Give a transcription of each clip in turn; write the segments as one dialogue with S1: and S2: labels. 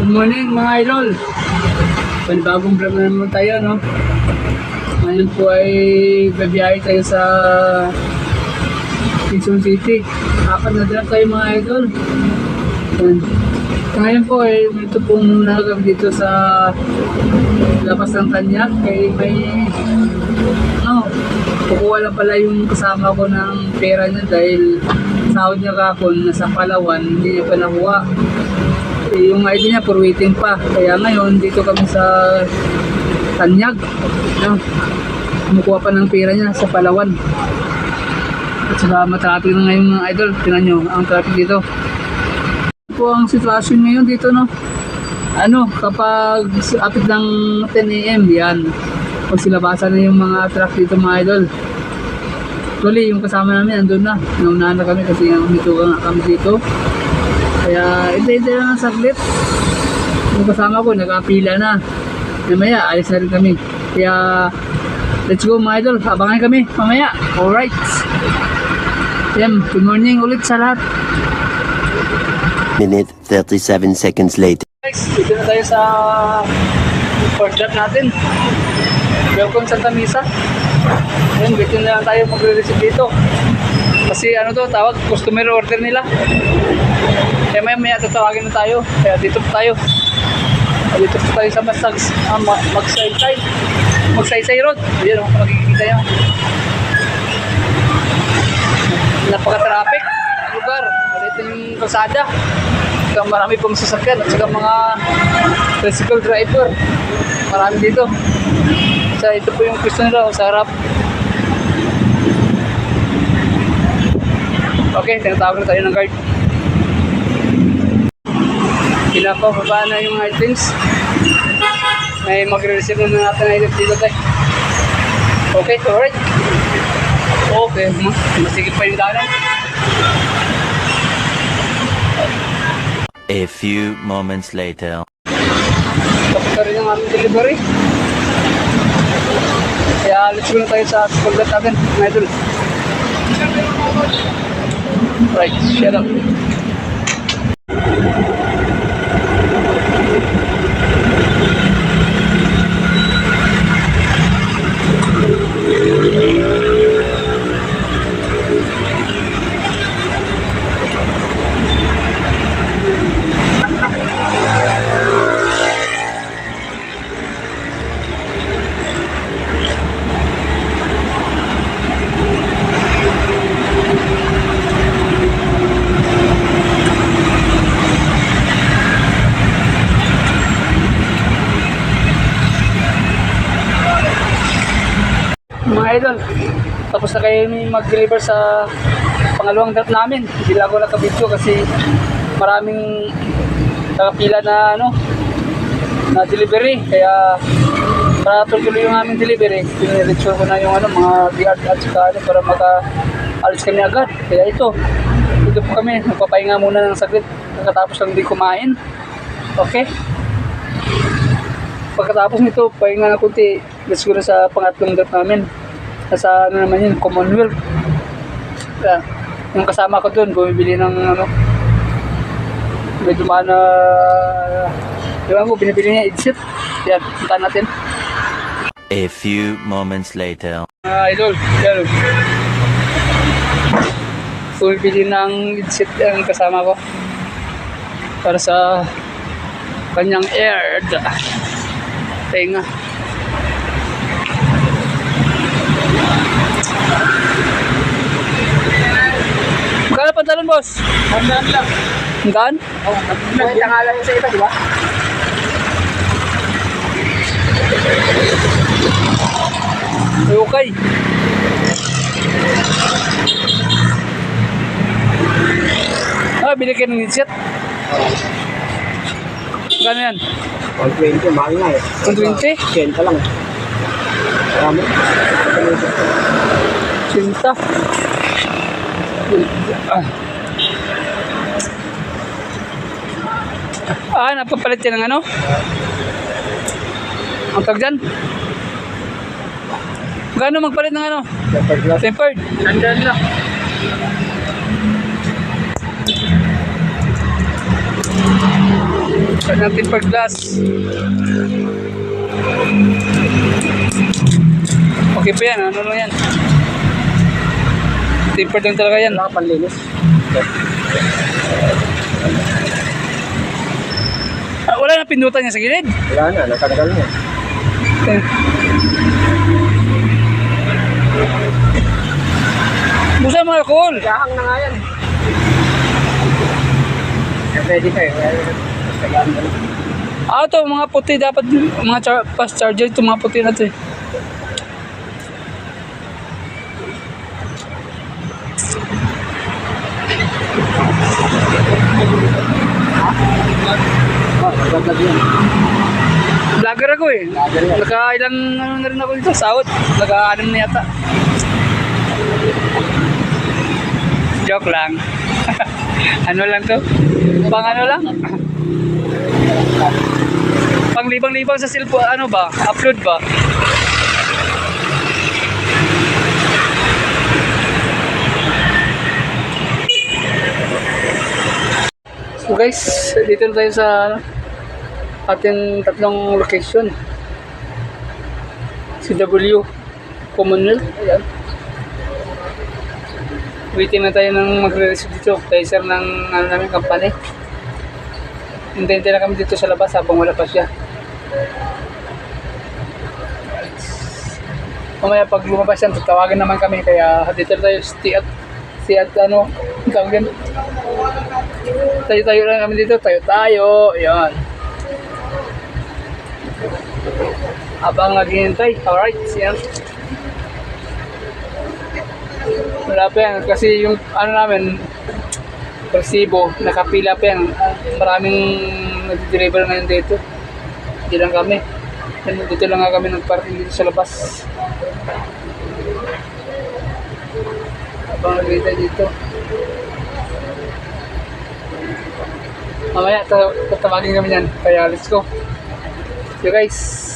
S1: Good morning mga idol. Panibagong vlog na naman tayo, no? Ngayon po ay babiyahe tayo sa Quezon City. Apat na drop tayo mga idol. Ngayon po ay dito po muna kami dito sa labas ng Tanyak. Kaya may kukuha lang pala yung kasama ko ng pera niya dahil sahod niya kakon nasa Palawan, hindi niya pa nakuha. Yung ID niya for waiting pa. Kaya ngayon dito kami sa Tanyag. Kumukuha pa ng pera niya sa Palawan. At saka matraffic na ngayon mga idol. Tingnan nyo ang traffic dito. Ito po ang sitwasyon ngayon dito, no? Kapag apit ng 10 AM yan, pag silabasan na yung mga truck dito mga idol. Actually yung kasama namin andun na. Naunahan na kami kasi umito kami dito. Kaya hintay-hintay lang saglit. Yung kasama ko nag-apila na. Mamaya alis na rin kami. Kaya let's go mga idol. Abangan kami mamaya. Alright. Yan, good morning ulit sa lahat.
S2: Minute 37 seconds later.
S1: Guys, dito na tayo sa port drop natin. Welcome Santa Misa. Ayun, dito na lang tayo magre-receive dito. Kasi tawag, customer order nila. Kaya maya tatawagin na tayo. Kaya dito po tayo. Dito po tayo sa Magsaysay Road. Ayan, makikita nyo. Napaka-traffic lugar. Dito yung kalsada. Saka marami pong sasakyan at saka mga tricycle driver. Marami dito. So, ito po yung pwesto nila sa harap. Okay, tinatawag na tayo ng guard. Pinapababa na yung items. May magre-receive na natin na items dito tayo. Okay, alright. Okay, masigit pa yung daanan.
S2: A few moments later.
S1: Tapos na rin ang aming delivery. Kaya let's go na tayo sa spot natin, mga idol. Right, shut up. Mga idol, tapos na kayo mag-deliver sa pangalawang drop namin. Hindi lang ako nakabidyo kasi maraming nakapila na na delivery. Kaya para tuloy yung aming delivery, piniritsure ko na yung mga guard at saka para maka-alis kami agad. Kaya ito po kami, magpapahinga muna ng saglit pagkatapos lang din kumain. Okay? Pagkatapos nito, pahinga na kunti, let's go na sa pangatlong drop namin. Sa naman yun, Commonwealth. Yung kasama ko dun, bumibili ng may dumaan na binibili niya idsit. Yan, punta natin.
S2: A few moments later.
S1: Idol, yan. Bumibili ng idsit ang kasama ko para sa kanyang air. Tenga. Magkano pantalon, boss? Hanggang lang. Hanggang? Oo, may tangalan sa iba, di ba? Okay. Bili kayo ng headset. Magkano yan?
S3: 120, mahal na eh.
S1: 120?
S3: 10 lang. Marami.
S1: 10. Napapalit yan ng ang tag dyan? Magkano magpalit ng tempered? Andyan lang. Saan natin per glass. Okay pa yan, ano lang yan. Tempered lang talaga yan.
S3: Wala panlinis.
S1: Wala na pindutan niya sa gilid.
S3: Wala na, natanggal niya.
S1: Busa mga alcohol.
S3: Gahang na nga yan. Ready kayo. Tagaan mo.
S1: Ito, mga puti dapat, mga fast charger, ito mga puti na ito eh.
S3: Magagag yan.
S1: Vlogger ako eh.
S3: Vlogger yan.
S1: Nakailan ano na rin ako dito, sahod. Naka-anim na yata. Joke lang. Ano lang to? Pang ano lang? Pang libang-libang sa cellphone, ano ba? Upload ba? So guys, dito na tayo sa ating tatlong location. CW Commonwealth. Ayan. Waiting na tayo ng magre-receive dito. Taser ng ano namin company. Hintay na kami dito sa labas habang wala pa siya. Mamaya pag lumabas yan, tatawagan naman kami. Kaya dito tayo stay at ano, tawag yan. Tayo lang kami dito. Tayo. Ayan. Habang naghihintay. Alright, siyan. Wala pa yan. Kasi yung ano namin, resibo, nakapila pa yan. Maraming nag-deliver ngayon dito. Hindi lang kami. Dito lang nga kami nag-parking dito sa labas. Habang naghihintay dito. Mamaya, tatawagin kami yan. Kaya let's go. You guys.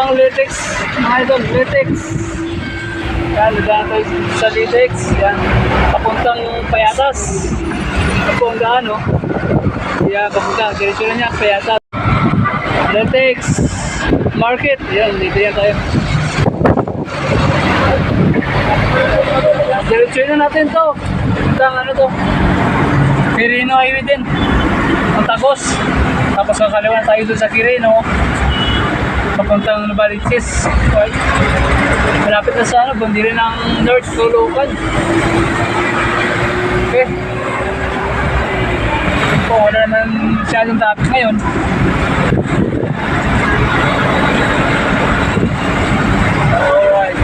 S1: Ang latex, mga idol, latex. Yan, nagdaan tayo sa latex. Yan, papuntang Payatas. Ito ang daan, no? Yan, papuntang, diretso na niya, Payatas. Latex Market. Yan, dito yan tayo. Diretso na natin to. Papuntang ano to? Quirino Highway din. Ang Tagos. Tapos kakaliwan tayo doon sa Quirino. Papuntang Novaliches. Right? Malapit na sa ano, bandiri ng North Tulukan. Okay. Kung wala naman masyadong traffic ngayon. Alright.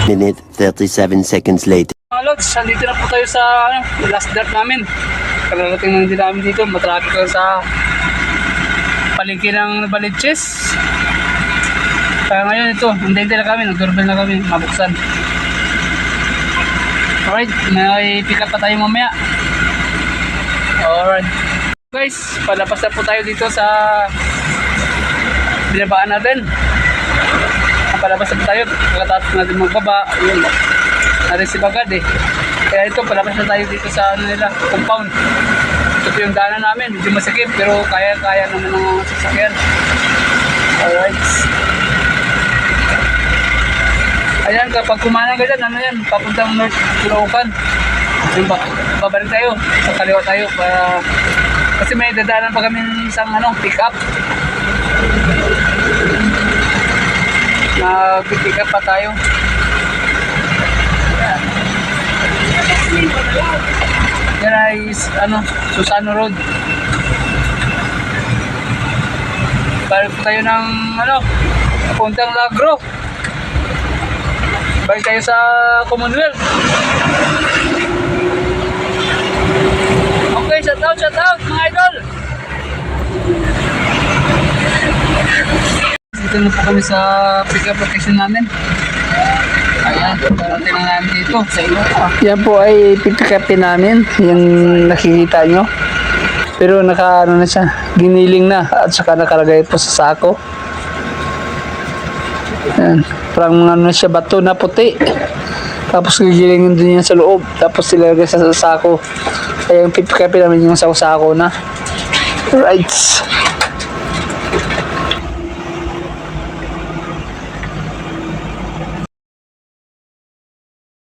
S2: minute 37 seconds later.
S1: Mga Lods, nandito na po tayo sa last drop namin. Kararating lang din namin dito, matraffic lang sa palengke ng Baliches. Kaya ngayon ito, hindi na kami, nag-doorbell na kami, mabuksan. Alright, may pick up pa tayo mamaya. Alright. Guys, palabas na po tayo dito sa binabaan natin. Palabas na po tayo, pagkatapos natin magbaba, yun, na-receive agad eh. Kaya ito, palabas na tayo dito sa ano nila, compound. Ito po yung daanan namin, medyo masikip pero kaya-kaya naman ng sasakyan. Alright. Ayan, kapag kumanan ka dyan, ano yan, papuntang North Caloocan. Yung babalik tayo, sa kaliwa tayo para kasi may dadaanan pa kami ng isang pick up. Pick up pa tayo. Yan ay Susano Road. Balik tayo ng puntang Lagro. Balik tayo sa Commonwealth. Okay, shout out mga idol. Dito na po kami sa pick-up location namin. Ayan, parating na namin dito sa ilo. Yan po ay pick upin namin, yung nakikita nyo. Pero naka na siya, giniling na at saka nakalagay po sa sako. Ayan, parang mga siya, bato na puti. Tapos gigilingin din yan sa loob. Tapos silagay sa sako. Kaya yung pick upin namin yung sako na. Right.